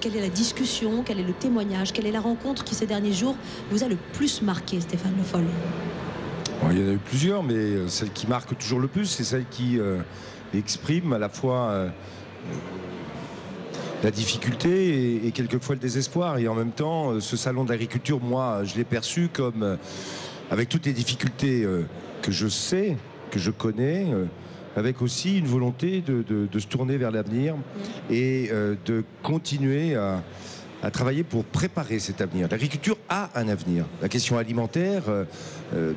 quelle est la discussion, quel est le témoignage, quelle est la rencontre qui ces derniers jours vous a le plus marqué, Stéphane Le Foll? Bon, il y en a eu plusieurs, mais celle qui marque toujours le plus, c'est celle qui exprime à la fois la difficulté et quelquefois le désespoir. Et en même temps, ce salon de l'agriculture, moi, je l'ai perçu comme, avec toutes les difficultés que je sais, que je connais, avec aussi une volonté de se tourner vers l'avenir et de continuer à travailler pour préparer cet avenir. L'agriculture a un avenir. La question alimentaire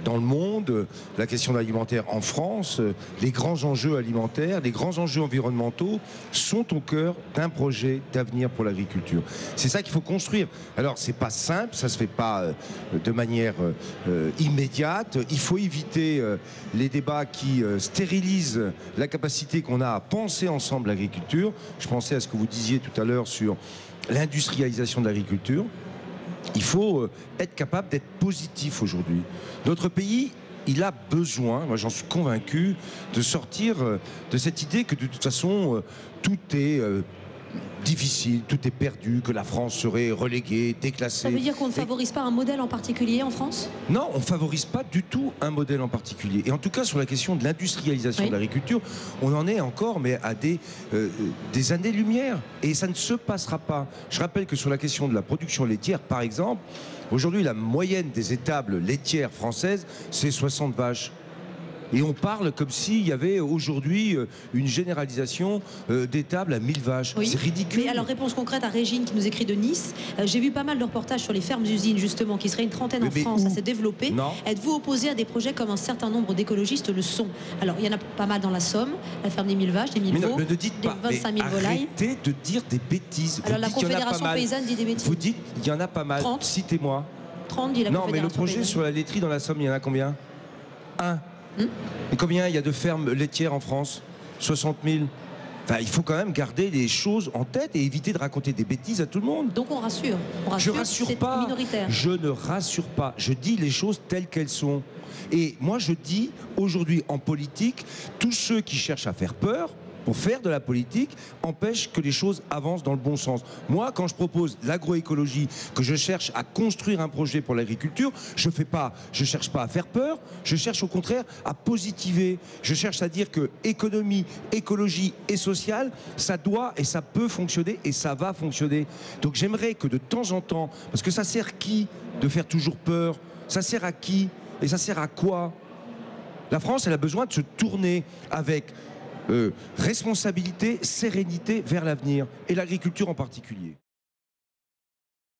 dans le monde, la question alimentaire en France, les grands enjeux alimentaires, les grands enjeux environnementaux sont au cœur d'un projet d'avenir pour l'agriculture. C'est ça qu'il faut construire. Alors, c'est pas simple, ça se fait pas de manière immédiate. Il faut éviter les débats qui stérilisent la capacité qu'on a à penser ensemble l'agriculture. Je pensais à ce que vous disiez tout à l'heure sur l'industrialisation de l'agriculture. Il faut être capable d'être positif aujourd'hui. Notre pays, il a besoin, moi j'en suis convaincu, de sortir de cette idée que de toute façon tout est difficile, tout est perdu, que la France serait reléguée, déclassée. Ça veut dire qu'on ne favorise pas un modèle en particulier en France? Non, on ne favorise pas du tout un modèle en particulier. Et en tout cas, sur la question de l'industrialisation de l'agriculture, on en est encore mais à des années-lumière. Et ça ne se passera pas. Je rappelle que sur la question de la production laitière, par exemple, aujourd'hui, la moyenne des étables laitières françaises, c'est 60 vaches. Et on parle comme s'il y avait aujourd'hui une généralisation d'étables à 1000 vaches. Oui. C'est ridicule. Mais alors, réponse concrète à Régine qui nous écrit de Nice. J'ai vu pas mal de reportages sur les fermes-usines, justement, qui seraient une trentaine en France à se développer. Êtes-vous opposé à des projets comme un certain nombre d'écologistes le sont? Alors, il y en a pas mal dans la Somme, la ferme des 1000 vaches, des 1000 veaux, des 25 000 volailles. Arrêtez de dire des bêtises. Alors, la Confédération paysanne dit des bêtises. Vous dites, il y en a pas mal. 30. Citez-moi. 30, dit la Confédération. Non, mais le projet paysanne. sur la laiterie dans la Somme, il y en a combien? Un. Et combien il y a de fermes laitières en France? 60 000. Enfin, il faut quand même garder les choses en tête et éviter de raconter des bêtises à tout le monde. Donc on rassure. Je rassure pas. Minoritaire. Je ne rassure pas. Je dis les choses telles qu'elles sont. Et moi, je dis aujourd'hui en politique, tous ceux qui cherchent à faire peur, pour faire de la politique, empêche que les choses avancent dans le bon sens. Moi, quand je propose l'agroécologie, que je cherche à construire un projet pour l'agriculture, je cherche pas à faire peur, je cherche au contraire à positiver. Je cherche à dire que économie, écologie et sociale, ça doit et ça peut fonctionner et ça va fonctionner. Donc j'aimerais que de temps en temps, parce que ça sert qui de faire toujours peur? Ça sert à qui? Et ça sert à quoi? La France, elle a besoin de se tourner avec responsabilité, sérénité vers l'avenir, et l'agriculture en particulier.